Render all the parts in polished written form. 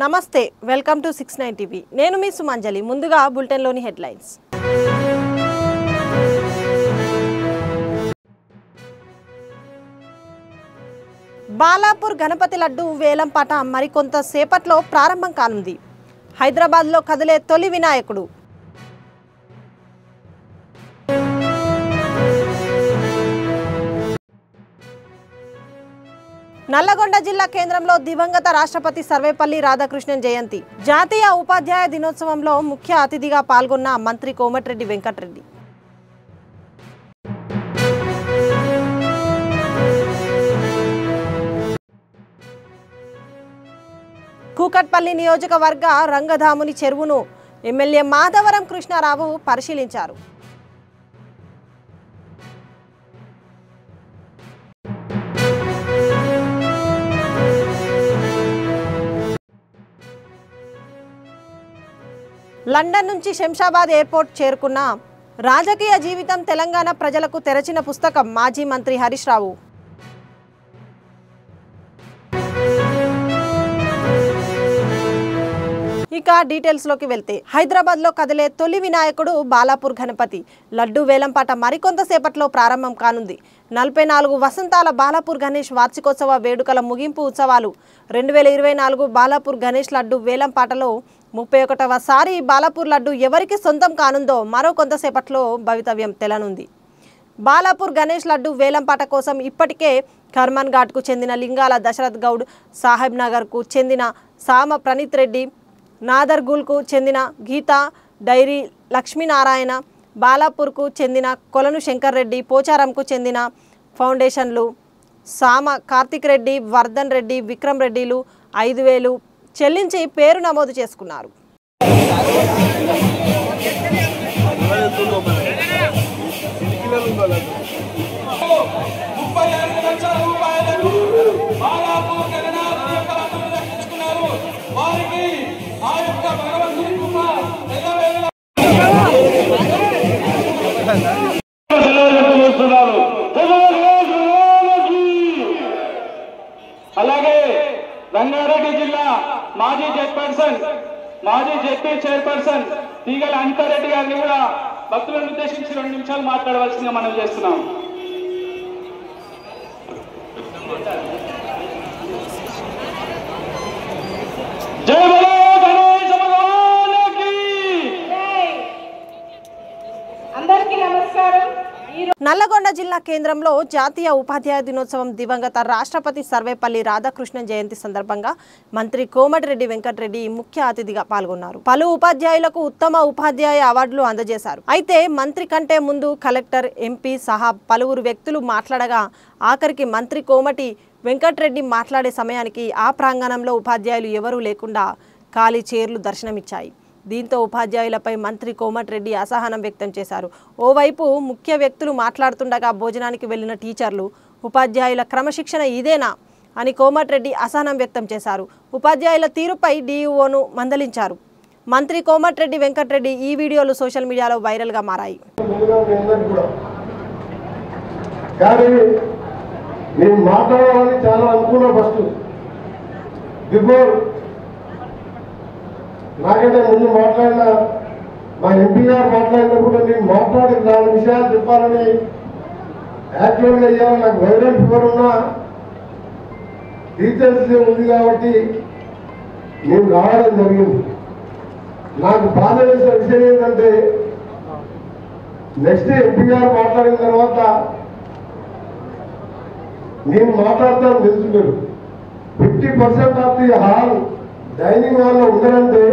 నమస్తే welcome to 69 TV నేను మీ సుమంజలి ముందుగా బులెటిన్ లోని హెడ్లైన్స్ బాలాపూర్ గణపతి లడ్డు వేలంపాట మరికొంత సేపట్లో ప్రారంభం కానుంది హైదరాబాద్ లో కదిలే తొలి వినాయకుడు నల్లగొండ జిల్లా కేంద్రంలో దివంగత రాష్ట్రపతి సర్వేపల్లి రాధాకృష్ణన్ జయంతి జాతీయ ఉపాధ్యాయ దినోత్సవంలో ముఖ్య అతిథిగా పాల్గొన్న మంత్రి కోమటిరెడ్డి వెంకటరెడ్డి కూకట్పల్లి నియోజకవర్గ రంగధాముని చెరువును ఎమ్మెల్యే మాధవరం కృష్ణారావు పరిశీలించారు లండన్ నుంచి శంషాబాద్ ఎయిర్పోర్ట్ చేరుకున్న రాజకీయ జీవితం తెలంగాణ ప్రజలకు తెరచిన పుస్తకం మాజీ మంత్రి హరీష్ రావు ఇక డీటెయిల్స్ లోకి వెళ్తే హైదరాబాద్ లో కదిలే తొలి వినాయకుడు బాలాపూర్ గణపతి లడ్డు వేలంపాట మరికొంతసేపట్లో ప్రారంభం కానుంది 44 వసంతాల బాలాపూర్ గణేష్ వార్షికోత్సవ వేడుకల ముగింపు ఉత్సవాలు 2024 బాలాపూర్ గణేష్ లడ్డు వేలంపాటలో 31వసారి బాలాపూర్ లడ్డు ఎవరికి సొంతం కానుందో మరో కొంతసేపట్లో భవితవ్యం తెలనుంది బాలాపూర్ గణేష్ లడ్డు వేలంపాట కోసం ఇప్పటికే కర్మన్ ఘాట్కు చెందిన లింగాల దశరథ్ గౌడ్ సాహెబ్ నగర్కు చెందిన సామ ప్రణీత్ రెడ్డి నాదర్గూల్కు చెందిన గీతా డైరీ లక్ష్మీనారాయణ బాలాపూర్కు చెందిన కొలను శంకర్ రెడ్డి పోచారంకు చెందిన ఫౌండేషన్లు సామ కార్తిక్ రెడ్డి వర్ధన్ రెడ్డి విక్రమ్ రెడ్డిలు 5,000 చెల్లించి పేరు నమోదు చేసుకున్నారు అలాగే రంగారెడ్డి జిల్లా మాజీ జెడ్పీ చైర్పర్సన్ తీగల అనితారెడ్డి గారిని కూడా భక్తులను ఉద్దేశించి 2 నిమిషాలు మాట్లాడవలసిందిగా మనం చేస్తున్నాం. జై బలో గణేశ భగవానికి. అందరికీ నమస్కారం. నల్లగొండ జిల్లా కేంద్రంలో జాతీయ ఉపాధ్యాయ దినోత్సవం దివంగత రాష్ట్రపతి సర్వేపల్లి రాధాకృష్ణన్ జయంతి సందర్భంగా మంత్రి కోమటిరెడ్డి వెంకటరెడ్డి ముఖ్య అతిథిగా పాల్గొన్నారు. పలు ఉపాధ్యాయులకు ఉత్తమ ఉపాధ్యాయ అవార్డులు అందజేశారు. అయితే మంత్రి కంటే ముందు కలెక్టర్, ఎంపీ సహా పలువురు వ్యక్తులు మాట్లాడగా ఆఖరికి మంత్రి కోమటి వెంకటరెడ్డి మాట్లాడే సమయానికి ఆ ప్రాంగణంలో ఉపాధ్యాయులు ఎవరూ లేకుండా ఖాళీ చైర్లు దర్శనమిచ్చాయి. దీంతో ఉపాధ్యాయులపై మంత్రి కోమటిరెడ్డి అసహనం వ్యక్తం చేశారు. ఓవైపు ముఖ్య వ్యక్తులు మాట్లాడుతుండగా భోజనానికి వెళ్లిన టీచర్లు ఉపాధ్యాయుల క్రమశిక్షణ ఇదేనా అని కోమటిరెడ్డి అసహనం వ్యక్తం చేశారు. ఉపాధ్యాయుల తీరుపై డీఈఓను మందలించారు. మంత్రి కోమటిరెడ్డి వెంకటరెడ్డి ఈ వీడియోలు సోషల్ మీడియాలో వైరల్గా మారాయి. నాకంటే ముందు మాట్లాడిన మా ఎంపీ గారు మాట్లాడినప్పుడు నేను మాట్లాడి 4 విషయాలు చెప్పాలని యాక్చువల్గా ఇవ్వాలి. నాకు వైరల్ ఫీవర్ ఉన్నా టీచర్స్ డే ఉంది కాబట్టి నేను రావడం జరిగింది. నాకు బాధ వేసిన విషయం ఏంటంటే నెక్స్ట్ ఎంపీ గారు మాట్లాడిన తర్వాత నేను మాట్లాడతాను తెలుసుకున్నాను. 50% ఆఫ్ ది హాల్ డైనింగ్ హాల్లో ఉండరంటే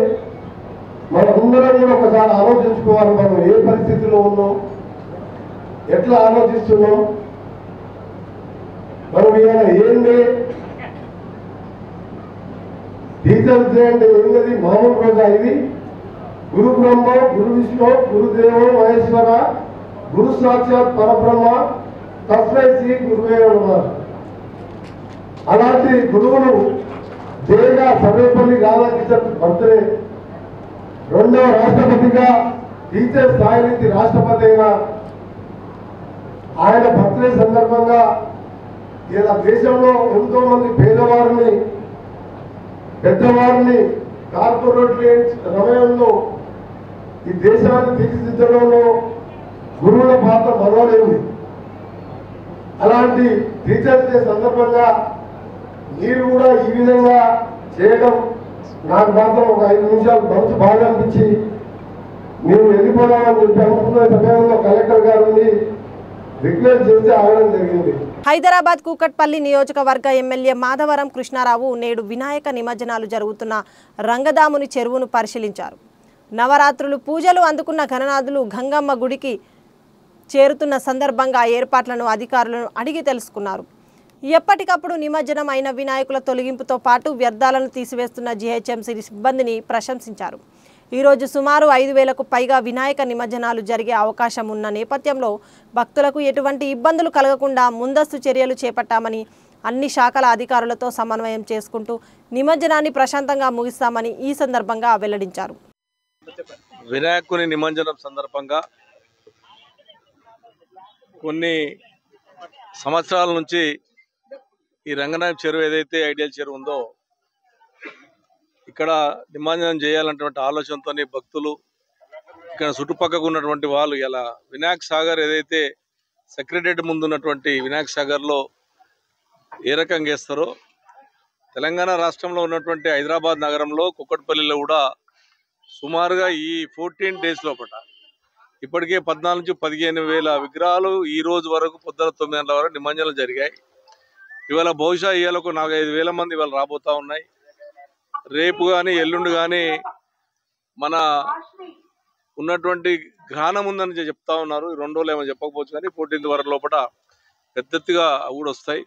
మనందరం కూడా ఒకసారి ఆలోచించుకోవాలి. మనం ఏ పరిస్థితిలో ఉన్నాం, ఎట్లా ఆలోచిస్తున్నాం, మనం ఇవాళ ఏంటి టీచర్స్ డే అంటే ఏంటది మామూలు రోజా? ఇది గురు బ్రహ్మ గురు విష్ణు గురుదేవ మహేశ్వర గురు సాక్షాత్ పరబ్రహ్మ తస్మై శ్రీ గురువే నమః. అలాంటి గురువులు దేగా సర్వేపల్లి రాధాకృష్ణన్ బర్త్డే, 2వ రాష్ట్రపతిగా టీచర్ స్థాయి నుంచి రాష్ట్రపతి అయిన ఆయన బర్త్డే సందర్భంగా ఇలా దేశంలో ఎంతో మంది పేదవారిని పెద్దవారిని కార్పొరేట్ సమయంలో ఈ దేశాన్ని తీర్చిదిద్దడంలో గురువుల పాత్ర మరవలేదు. అలాంటి టీచర్స్ డే సందర్భంగా మీరు కూడా ఈ విధంగా చేయడం నాకు మాత్రం ఒక 5 నిమిషాలు మనసు బాగా అనిపించి మీరు వెళ్ళిపోదామని చెప్పి అనుకున్న సమయంలో కలెక్టర్ గారిని రిక్వెస్ట్ చేసి ఆగడం జరిగింది. హైదరాబాద్ కూకట్పల్లి నియోజకవర్గ ఎమ్మెల్యే మాధవరం కృష్ణారావు నేడు వినాయక నిమజ్జనాలు జరుగుతున్న రంగదాముని చెరువును పరిశీలించారు. నవరాత్రులు పూజలు అందుకున్న గణనాథులు గంగమ్మ గుడికి చేరుతున్న సందర్భంగా ఏర్పాట్లను అధికారులను అడిగి తెలుసుకున్నారు. ఎప్పటికప్పుడు నిమజ్జనం అయిన వినాయకుల తొలగింపుతో పాటు వ్యర్థాలను తీసివేస్తున్న జీహెచ్ఎంసీ సిబ్బందిని ప్రశంసించారు. ఈరోజు సుమారు 5,000కు పైగా వినాయక నిమజ్జనాలు జరిగే అవకాశం ఉన్న నేపథ్యంలో భక్తులకు ఎటువంటి ఇబ్బందులు కలగకుండా ముందస్తు చర్యలు చేపట్టామని, అన్ని శాఖల అధికారులతో సమన్వయం చేసుకుంటూ నిమజ్జనాన్ని ప్రశాంతంగా ముగిస్తామని ఈ సందర్భంగా వెల్లడించారు. వినాయకుని నిమజ్జనం సందర్భంగా కొన్ని సంవత్సరాల నుంచి ఈ రంగనాథ చెరువు ఏదైతే ఐడియల్ చెరువు ఉందో ఇక్కడ నిమజ్జనం చేయాలన్నటువంటి ఆలోచనతో భక్తులు ఇక్కడ చుట్టుపక్కల ఉన్నటువంటి వాళ్ళు ఇలా వినాయక్ సాగర్ ఏదైతే సెక్రటరేట్ ముందు ఉన్నటువంటి వినాయక్ సాగర్లో ఏ రకంగా వేస్తారో తెలంగాణ రాష్ట్రంలో ఉన్నటువంటి హైదరాబాద్ నగరంలో కుక్కట్పల్లిలో కూడా సుమారుగా ఈ 14 డేస్ లోపల ఇప్పటికే 14 నుంచి 15,000 విగ్రహాలు ఈ రోజు వరకు పొద్దున 9 గంటల వరకు నిమజ్జనాలు జరిగాయి. ఇవాళ బహుశా ఇవాళకు 4-5 మంది ఇవాళ రాబోతా ఉన్నాయి. రేపు కానీ ఎల్లుండి కానీ మన ఉన్నటువంటి గ్రహణం ఉందని చెప్తా ఉన్నారు. 2 రోజులు ఏమో చెప్పకపోవచ్చు కానీ 14th వరకు లోపల పెద్దగా కూడా వస్తాయి.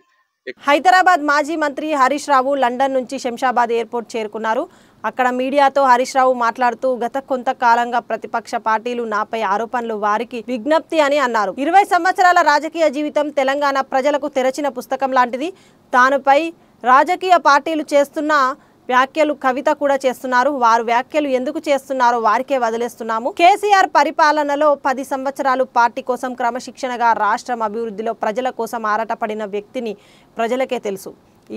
హైదరాబాద్ మాజీ మంత్రి హరీష్ రావు లండన్ నుంచి శంషాబాద్ ఎయిర్పోర్ట్ చేరుకున్నారు. అక్కడ మీడియాతో హరీష్ రావు మాట్లాడుతూ గత కొంతకాలంగా ప్రతిపక్ష పార్టీలు నాపై ఆరోపణలు వారికి విజ్ఞప్తి అని అన్నారు. 20 సంవత్సరాల రాజకీయ జీవితం తెలంగాణ ప్రజలకు తెరచిన పుస్తకం లాంటిది. తానుపై రాజకీయ పార్టీలు చేస్తున్న వ్యాఖ్యలు కవిత కూడా చేస్తున్నారు. వారు వ్యాఖ్యలు ఎందుకు చేస్తున్నారో వారికే వదిలేస్తున్నాము. కేసీఆర్ పరిపాలనలో 10 సంవత్సరాలు పార్టీ కోసం క్రమశిక్షణగా రాష్ట్రం అభివృద్ధిలో ప్రజల కోసం ఆరాటపడిన వ్యక్తిని ప్రజలకే తెలుసు.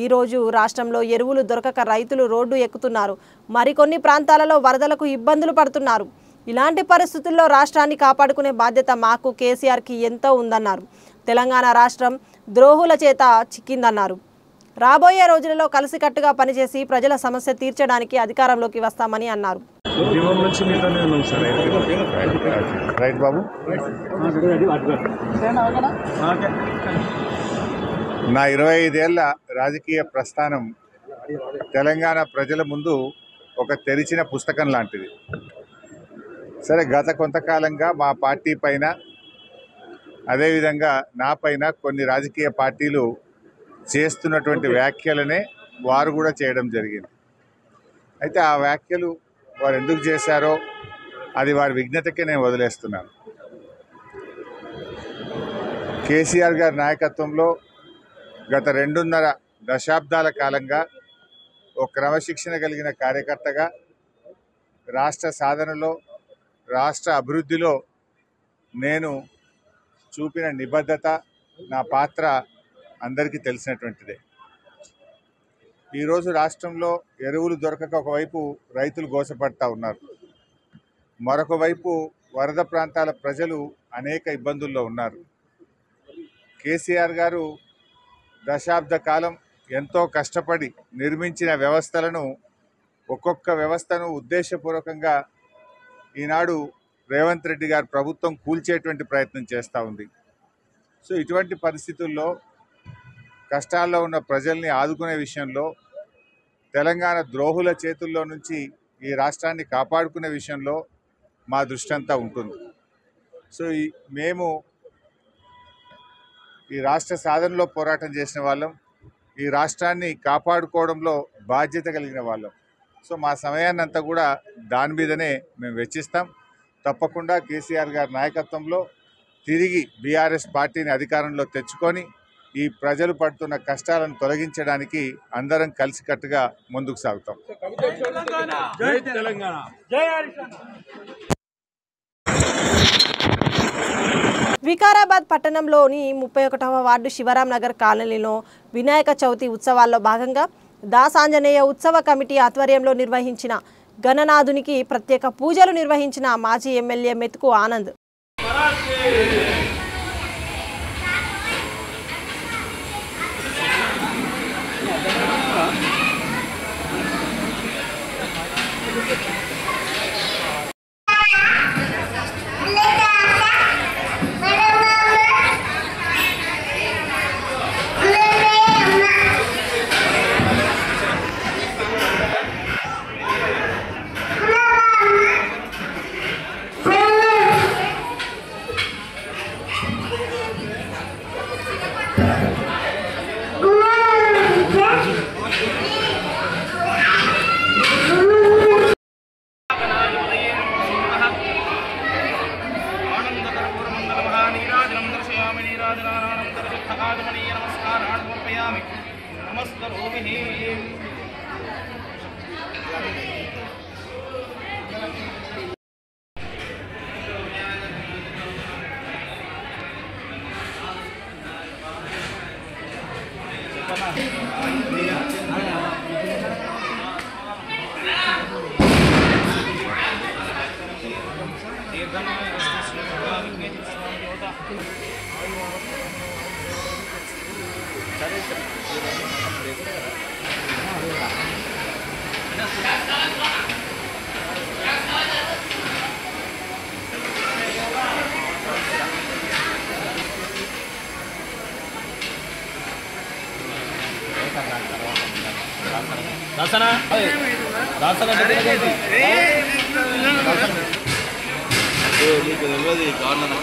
ఈరోజు రాష్ట్రంలో ఎరువులు దొరకక రైతులు రోడ్డు ఎక్కుతున్నారు. మరికొన్ని ప్రాంతాలలో వరదలకు ఇబ్బందులు పడుతున్నారు. ఇలాంటి పరిస్థితుల్లో రాష్ట్రాన్ని కాపాడుకునే బాధ్యత మాకు కేసీఆర్కి ఎంతో ఉందన్నారు. తెలంగాణ రాష్ట్రం ద్రోహుల చేత చిక్కిందన్నారు. రాబోయే రోజులలో కలిసికట్టుగా పనిచేసి ప్రజల సమస్య తీర్చడానికి అధికారంలోకి వస్తామని అన్నారు. నా 25 ఏళ్ల రాజకీయ ప్రస్థానం తెలంగాణ ప్రజల ముందు ఒక తెరిచిన పుస్తకం లాంటిది. సరే, గత కొంతకాలంగా మా పార్టీ పైన అదేవిధంగా నా పైన కొన్ని రాజకీయ పార్టీలు చేస్తున్నటువంటి వ్యాఖ్యలనే వారు కూడా చేయడం జరిగింది. అయితే ఆ వ్యాఖ్యలు వారు ఎందుకు చేశారో అది వారి విజ్ఞతకే నేను వదిలేస్తున్నాను. కేసీఆర్ గారి నాయకత్వంలో గత 2.5 దశాబ్దాల కాలంగా ఒక క్రమశిక్షణ కలిగిన కార్యకర్తగా రాష్ట్ర సాధనలో, రాష్ట్ర అభివృద్ధిలో నేను చూపిన నిబద్ధత, నా పాత్ర అందరికీ తెలిసినటువంటిదే. ఈరోజు రాష్ట్రంలో ఎరువులు దొరకక ఒకవైపు రైతులు గోసపడతా ఉన్నారు, మరొక వైపు వరద ప్రాంతాల ప్రజలు అనేక ఇబ్బందుల్లో ఉన్నారు. కేసీఆర్ గారు దశాబ్ద కాలం ఎంతో కష్టపడి నిర్మించిన వ్యవస్థలను, ఒక్కొక్క వ్యవస్థను ఉద్దేశపూర్వకంగా ఈనాడు రేవంత్ రెడ్డి గారి ప్రభుత్వం కూల్చేటువంటి ప్రయత్నం చేస్తూ ఉంది. సో ఇటువంటి పరిస్థితుల్లో కష్టాల్లో ఉన్న ప్రజల్ని ఆదుకునే విషయంలో, తెలంగాణ ద్రోహుల చేతుల్లో నుంచి ఈ రాష్ట్రాన్ని కాపాడుకునే విషయంలో మా దృష్టి అంతా ఉంటుంది. సో మేము ఈ రాష్ట్ర సాధనలో పోరాటం చేసిన వాళ్ళం, ఈ రాష్ట్రాన్ని కాపాడుకోవడంలో బాధ్యత కలిగిన వాళ్ళం. సో మా సమయాన్ని అంతా కూడా దాని మీదనే మేము వెచ్చిస్తాం. తప్పకుండా కేసీఆర్ గారి నాయకత్వంలో తిరిగి బీఆర్ఎస్ పార్టీని అధికారంలో తెచ్చుకొని ఈ ప్రజలు పడుతున్న కష్టాలను తొలగించడానికి అందరం కలిసికట్టుగా ముందుకు సాగుతాం. వికారాబాద్ పట్టణంలోని 31వ వార్డు శివరాం నగర్ కాలనీలో వినాయక చవితి ఉత్సవాల్లో భాగంగా దాసాంజనేయ ఉత్సవ కమిటీ ఆధ్వర్యంలో నిర్వహించిన గణనాథునికి ప్రత్యేక పూజలు నిర్వహించిన మాజీ ఎమ్మెల్యే మెతుకు ఆనంద్.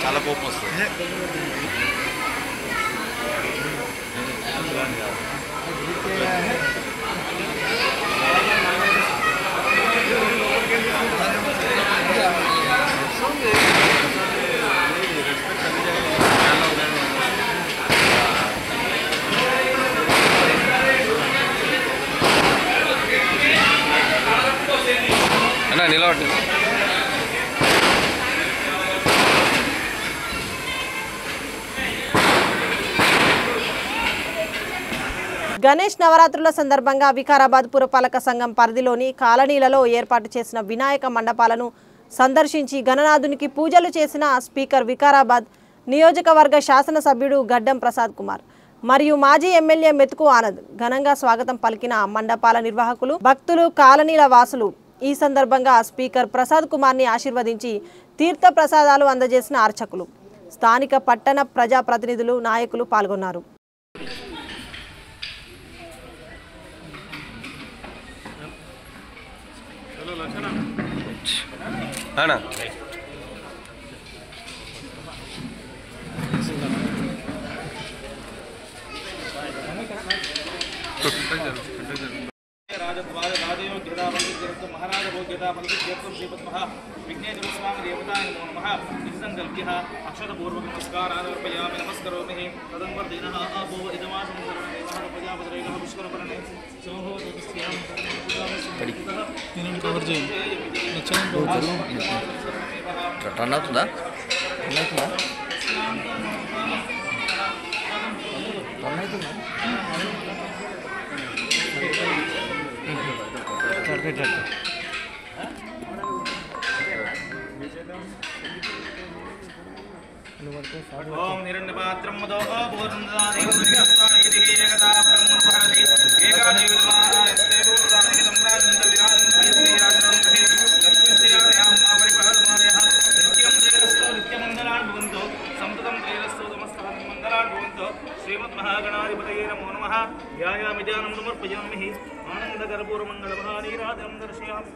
చాలా కోపం వస్తుంది. అన్నా నిలబడి గణేష్ నవరాత్రుల సందర్భంగా వికారాబాద్ పురపాలక సంఘం పరిధిలోని కాలనీలలో ఏర్పాటు చేసిన వినాయక మండపాలను సందర్శించి గణనాథునికి పూజలు చేసిన స్పీకర్ వికారాబాద్ నియోజకవర్గ శాసనసభ్యుడు గడ్డం ప్రసాద్ కుమార్ మరియు మాజీ ఎమ్మెల్యే మెతుకు ఆనంద్ ఘనంగా స్వాగతం పలికిన మండపాల నిర్వాహకులు, భక్తులు, కాలనీల వాసులు. ఈ సందర్భంగా స్పీకర్ ప్రసాద్ కుమార్ని ఆశీర్వదించి తీర్థ ప్రసాదాలు అందజేసిన అర్చకులు, స్థానిక పట్టణ ప్రజాప్రతినిధులు, నాయకులు పాల్గొన్నారు. महाराज भोग्यता पंडित श्रीपद्मः विघ्नेश्वर स्वामी देवताय नमो नमः निसंकल्प्यः अक्षरपूर्वक नमस्कारान् अर्पयामि नमस्करोमि तदन्वर्धिनः आपो इदमासं सर्वदेवः प्रजापतिरेकः पुष्करपर्णे समूहो तस्यां कवर రన్ అవుతుందా? ओम निरण्यपात्रं मदो पूर्णदाने उद्गस्तानेति एकदा ब्रह्मणोहरति एकादि विद्वानस्ते भूतानि सम्प्राजन्त विराजन्तं लक्ष्मीस्यायां परिपालनायः नित्यं जयस्तु नित्यमङ्गलान् भवन्तु संततं जयस्तु नमस्कारं मङ्गलान् भवन्तु श्रीमद्महागणाधिपतये नमो नमः ध्यायामि ध्यानं समर्पयामि आनन्दकर्पूरमङ्गलमहानीराजनं दर्शयामि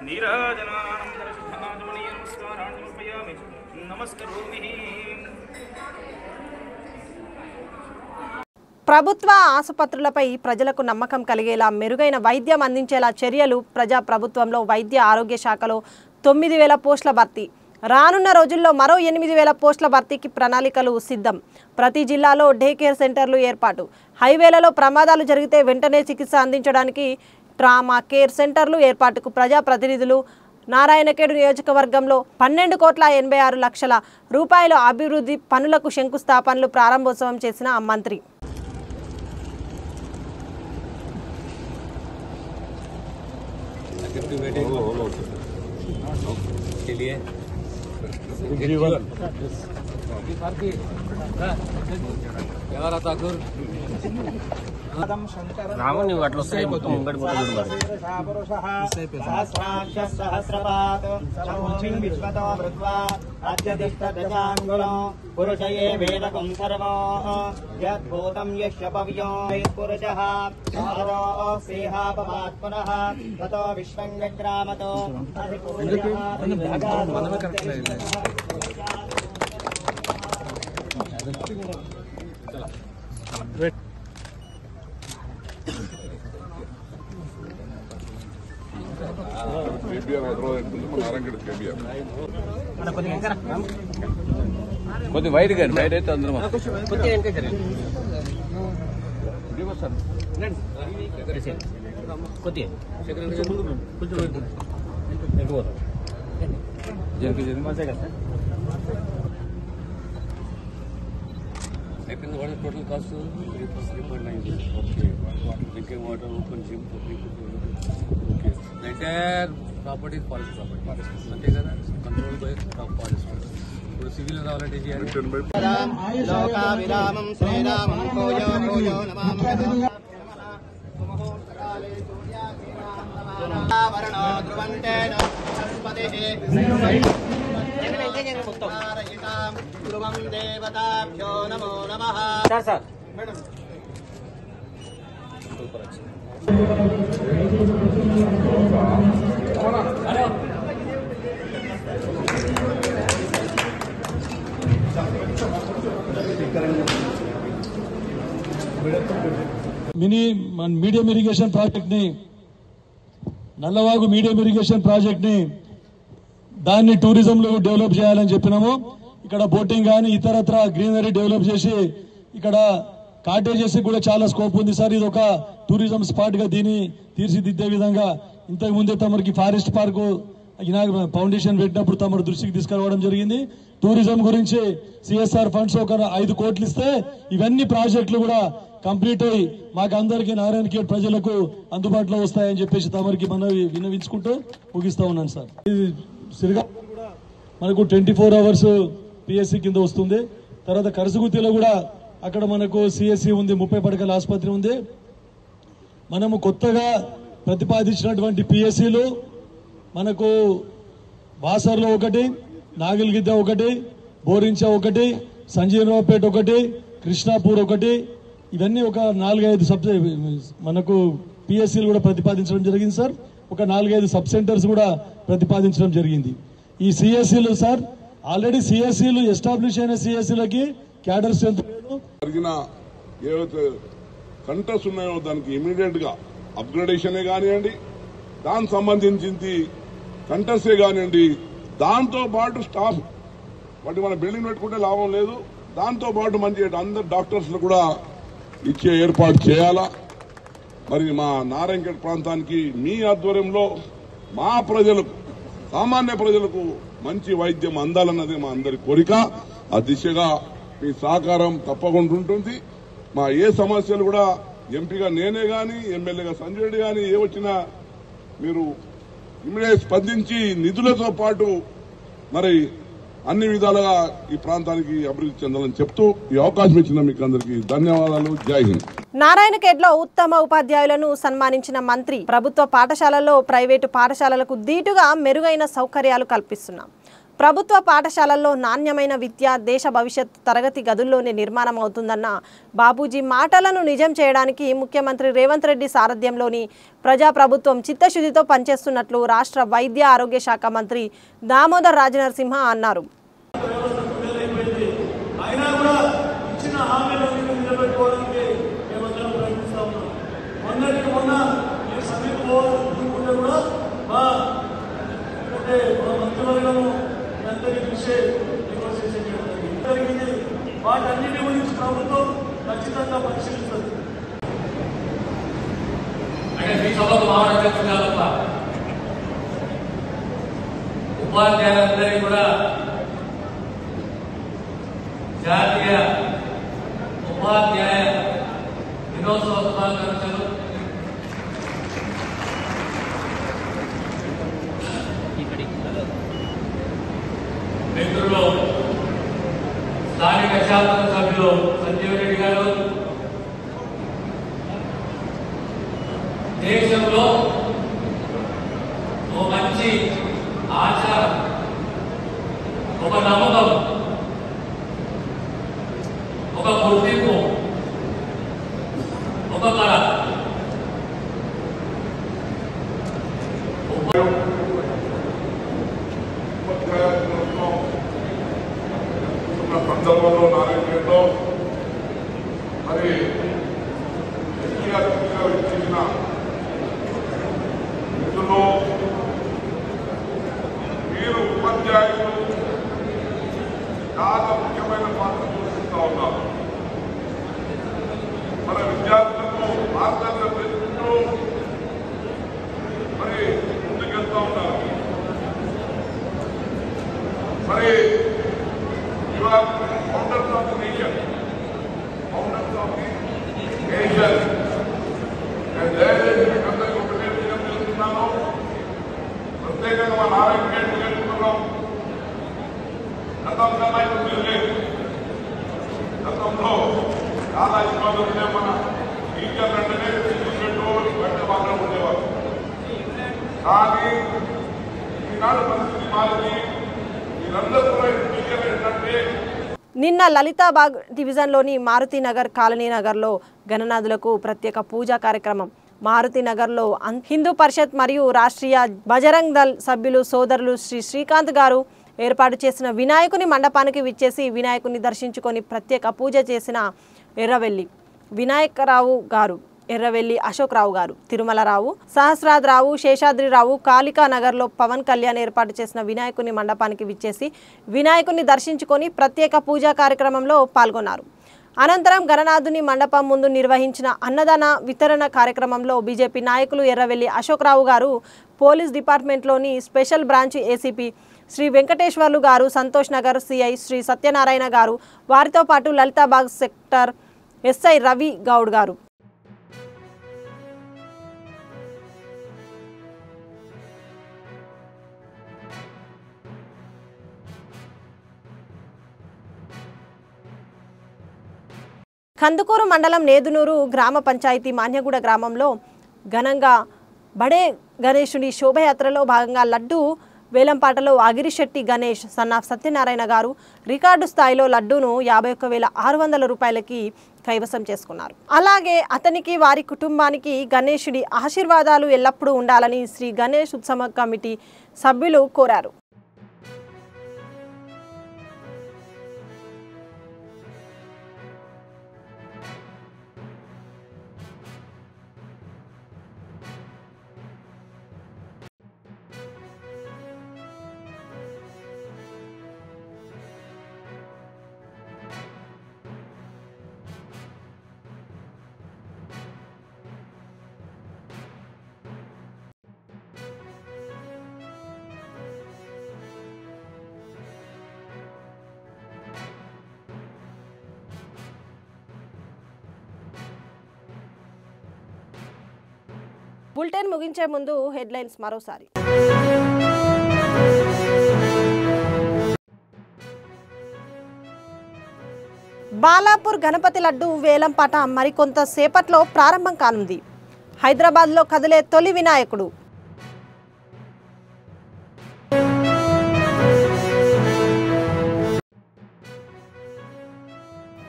नीराजनानां दर्शनाजमणीय नमस्कारान् समर्पयामि नमस्करोमि। ప్రభుత్వ ఆసుపత్రులపై ప్రజలకు నమ్మకం కలిగేలా మెరుగైన వైద్యం అందించేలా చర్యలు. ప్రజా ప్రభుత్వంలో వైద్య ఆరోగ్య శాఖలో 9,000 పోస్టుల భర్తీ. రానున్న రోజుల్లో మరో 8,000 పోస్టుల భర్తీకి ప్రణాళికలు సిద్ధం. ప్రతి జిల్లాలో డే కేర్ సెంటర్లు ఏర్పాటు. హైవేలలో ప్రమాదాలు జరిగితే వెంటనే చికిత్స అందించడానికి ట్రామా కేర్ సెంటర్లు ఏర్పాటుకు ప్రజాప్రతినిధులు. నారాయణఖేడ్ నియోజకవర్గంలో 12,86,00,000 రూపాయల అభివృద్ధి పనులకు శంకుస్థాపనలు ప్రారంభోత్సవం చేసిన మంత్రి. రాముని అట్లా వస్తాయి మొత్తం ముంగడి పురుషయే వేదకం సర్వో యద్భూతం యశ్చ పవ్యో పురుషః సేహాపమాత్ పునః తతో విశ్వం జగ్రామతో కొద్ది వైట్ గారు వైట్ అయితే అందరం అయిపోయింది. Water total cost 3.9 drinking water open gym okay entire property forest property అంతే కదా కంట్రోల్ బై ఫారెస్ట్. ఇప్పుడు సివిల్ రావాలంటే లోకావిరామం శ్రీరామం భూయో భూయో నమామి వర్ణో ధ్రువంతేన బృహస్పతిః ధ్రువం దేవతాభ్యో నమో నమః. Sir madam medium irrigation project ని నల్లవాగు మీడియం ఇరిగేషన్ ప్రాజెక్ట్ ని దాన్ని టూరిజం లో డెవలప్ చేయాలని చెప్పినాము. ఇక్కడ బోటింగ్ కానీ ఇతరత్ర గ్రీనరీ డెవలప్ చేసి ఇక్కడ కాటేజెస్ కూడా చాలా స్కోప్ ఉంది సార్. ఇది ఒక టూరిజం స్పాట్ గా దీన్ని తీర్చిదిద్దే విధంగా ఇంతకు ముందే తమరికి ఫారెస్ట్ పార్క్ ఫౌండేషన్ పెట్టినప్పుడు తమ దృష్టికి తీసుకురావడం జరిగింది. టూరిజం గురించి సిఎస్ఆర్ ఫండ్స్ ఒక 5 కోట్లు ఇస్తే ఇవన్నీ ప్రాజెక్టులు కూడా కంప్లీట్ అయ్యి మాకు అందరికీ నారాయణఖేడ్ ప్రజలకు అందుబాటులో వస్తాయని చెప్పేసి తమరికి మనవి విన్నవించుకుంటూ ముగిస్తా ఉన్నాను సార్. శ్రీకాకుళం కూడా మనకు 24 hours పిఎస్సి కింద వస్తుంది. తర్వాత కరసగుత్తిలో కూడా అక్కడ మనకు సిఎస్సి ఉంది, 30 పడకల ఆసుపత్రి ఉంది. మనము కొత్తగా ప్రతిపాదించినటువంటి పిఎస్సిలు మనకు బాసర్లో ఒకటి, నాగిల్గిద్ద ఒకటి, బోరించా ఒకటి, సంజీవరావుపేట ఒకటి, కృష్ణాపూర్ ఒకటి, ఇవన్నీ ఒక 4-5 మనకు పిఎస్సీలు కూడా ప్రతిపాదించడం జరిగింది సార్. ఒక 4-5 సబ్ సెంటర్స్ కూడా ప్రతిపాదించడం జరిగింది. ఈ సిఎస్సీలు సార్ ఆల్రెడీ సిఎస్సీలు ఎస్టాబ్లిష్ అయిన సిఎస్సీలకి క్యాడర్ స్ట్రెంత్ జరిగిన ఏవైతే సెంటర్స్ ఉన్నాయో దానికి ఇమీడియట్ గా అప్గ్రేడేషనే కానివ్వండి, దానికి సంబంధించింది సెంటర్సే కానివ్వండి, దాంతో పాటు స్టాఫ్ వాటి మన బిల్డింగ్ పెట్టుకుంటే లాభం లేదు, దాంతో పాటు మంచి అందరు డాక్టర్స్ కూడా ఇచ్చే ఏర్పాటు చేయాలా. మరి మా నారాయణఖేడ్ ప్రాంతానికి మీ ఆధ్వర్యంలో మా ప్రజలకు, సామాన్య ప్రజలకు మంచి వైద్యం అందాలన్నది మా అందరి కోరిక. ఆ దిశగా మీ సహకారం తప్పకుండా ఉంటుంది. మా ఏ సమస్యలు కూడా ఎంపీగా నేనే గాని, ఎమ్మెల్యేగా సంజయ్ రెడ్డి గాని ఏ వచ్చినా మీరు ఇమ్మీడియట్ స్పందించి నిధులతో పాటు మరి అన్ని విధాలుగా ఈ ప్రాంతానికి అభివృద్ధి చెందాలని చెప్తూ ఈ అవకాశం ఇచ్చిన మీకు అందరికీ ధన్యవాదాలు. జై హింద్. నారాయణఖేడ్లో ఉత్తమ ఉపాధ్యాయులను సన్మానించిన మంత్రి ప్రభుత్వ పాఠశాలల్లో ప్రైవేటు పాఠశాలలకు దీటుగా మెరుగైన సౌకర్యాలు కల్పిస్తున్నాం. ప్రభుత్వ పాఠశాలల్లో నాణ్యమైన విద్య, దేశ భవిష్యత్ తరగతి గదుల్లోనే నిర్మాణం అవుతుందన్న బాబూజీ మాటలను నిజం చేయడానికి ముఖ్యమంత్రి రేవంత్ రెడ్డి సారథ్యంలోని ప్రజాప్రభుత్వం చిత్తశుద్ధితో పనిచేస్తున్నట్లు రాష్ట్ర వైద్య ఆరోగ్య శాఖ మంత్రి దామోదర్ రాజనరసింహ అన్నారు. వాటన్నిటి గురించి ప్రభుత్వం ఖచ్చితంగా పరిశీలిస్తుంది. అంటే మీ సభకు మాట్లాడుతున్న ఉపాధ్యాయులందరికీ కూడా జాతీయ ఉపాధ్యాయ దినోత్సవ శుభాకాంక్షలు. మిత్రులు స్థానిక శాసనసభ్యులు సంజీవ్ రెడ్డి గారు దేశంలో ఓ మంచి ఆచారం, ఒక నమ్మకం, ఒక గుర్తింపు, ఒక కళ సందర్భంలో నారాయణలో మరి ఇచ్చిన మిత్రులు మీరు ఉపాధ్యాయులు చాలా ముఖ్యమైన పాత్ర పోషిస్తూ ఉన్నారు. మన విద్యార్థులకు మార్గదర్శనం చేసుకుంటూ మరి ముందుకెళ్తా ఉన్నారు. మరి you are founders of the nation, and there is a చెప్తున్నాను. ప్రత్యేకంగా మన నారాయణ నేర్చుకున్నాం. గతం కన్నా ఇప్పుడు లేదు. గతంలో చాలా ఇబ్బందులు ఉండే మన టీచర్లు అంటేనే తీసుకెట్టుకోవాలి బయట మాత్రం ఉండేవారు. కానీ ఈనాడు పరిస్థితి మారింది. మీరందరూ కూడా టీచర్లు ఏంటంటే నిన్న లలితాబాగ్ డివిజన్లోని మారుతినగర్ కాలనీ నగర్లో గణనాథులకు ప్రత్యేక పూజా కార్యక్రమం. మారుతినగర్లో హిందూ పరిషత్ మరియు రాష్ట్రీయ బజరంగ్ దళ్ సభ్యులు సోదరులు శ్రీ శ్రీకాంత్ గారు ఏర్పాటు చేసిన వినాయకుని మండపానికి విచ్చేసి వినాయకుని దర్శించుకొని ప్రత్యేక పూజ చేసిన ఎర్రవెల్లి వినాయకరావు గారు, ఎర్రవెల్లి అశోక్రావు గారు, తిరుమలరావు, సహస్రాద్రావు, శేషాద్రిరావు కాళికా నగర్లో పవన్ కళ్యాణ్ ఏర్పాటు చేసిన వినాయకుని మండపానికి విచ్చేసి వినాయకుని దర్శించుకొని ప్రత్యేక పూజా కార్యక్రమంలో పాల్గొన్నారు. అనంతరం గణనాథుని మండపం ముందు నిర్వహించిన అన్నదాన వితరణ కార్యక్రమంలో బీజేపీ నాయకులు ఎర్రవెల్లి అశోక్రావు గారు, పోలీస్ డిపార్ట్మెంట్లోని special branch ACP Shri Venkateswarlu గారు, సంతోష్ నగర్ సిఐ శ్రీ సత్యనారాయణ గారు, వారితో పాటు లలితాబాగ్ సెక్టర్ ఎస్ఐ రవి గౌడ్ గారు. కందుకూరు మండలం నేదునూరు గ్రామ పంచాయతీ మాన్యగూడ గ్రామంలో ఘనంగా బడే గణేశుని శోభయాత్రలో భాగంగా లడ్డు వేలంపాటలో అగిరిశెట్టి గణేష్ సన్నాఫ్ సత్యనారాయణ గారు రికార్డు స్థాయిలో లడ్డూను 51,600 రూపాయలకి కైవసం చేసుకున్నారు. అలాగే అతనికి వారి కుటుంబానికి గణేశుడి ఆశీర్వాదాలు ఎల్లప్పుడూ ఉండాలని శ్రీ గణేష్ ఉత్సవ కమిటీ సభ్యులు కోరారు. బులెటిన్ ముగించే ముందు హెడ్లైన్స్ మరోసారి. బాలాపూర్ గణపతి లడ్డు వేలంపాట మరికొంత సేపట్లో ప్రారంభం కానుంది. హైదరాబాద్లో కదిలే తొలి వినాయకుడు.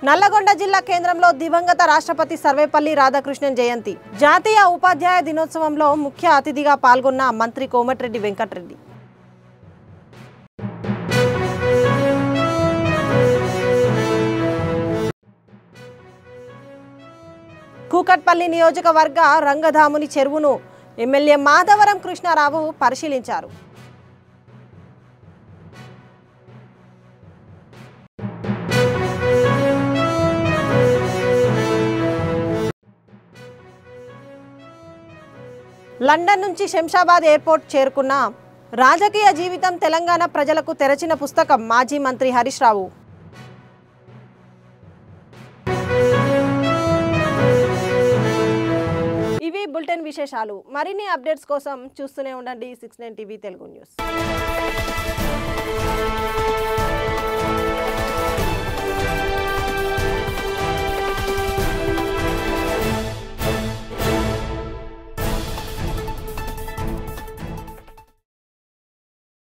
నల్లగొండ జిల్లా కేంద్రంలో దివంగత రాష్ట్రపతి సర్వేపల్లి రాధాకృష్ణన్ జయంతి. జాతీయ ఉపాధ్యాయ దినోత్సవంలో ముఖ్య అతిథిగా పాల్గొన్న మంత్రి కోమటిరెడ్డి వెంకటరెడ్డి. కూకట్పల్లి నియోజకవర్గ రంగధాముని చెరువును ఎమ్మెల్యే మాధవరం కృష్ణారావు పరిశీలించారు. లండన్ నుంచి శంషాబాద్ ఎయిర్పోర్ట్ చేరుకున్న రాజకీయ జీవితం తెలంగాణ ప్రజలకు తెరచిన పుస్తకం మాజీ మంత్రి హరీష్ రావు. ఇవి బులెటిన్ విశేషాలు. మరిన్ని అప్డేట్స్ కోసం చూస్తూనే ఉండండి 69 టీవీ తెలుగు న్యూస్.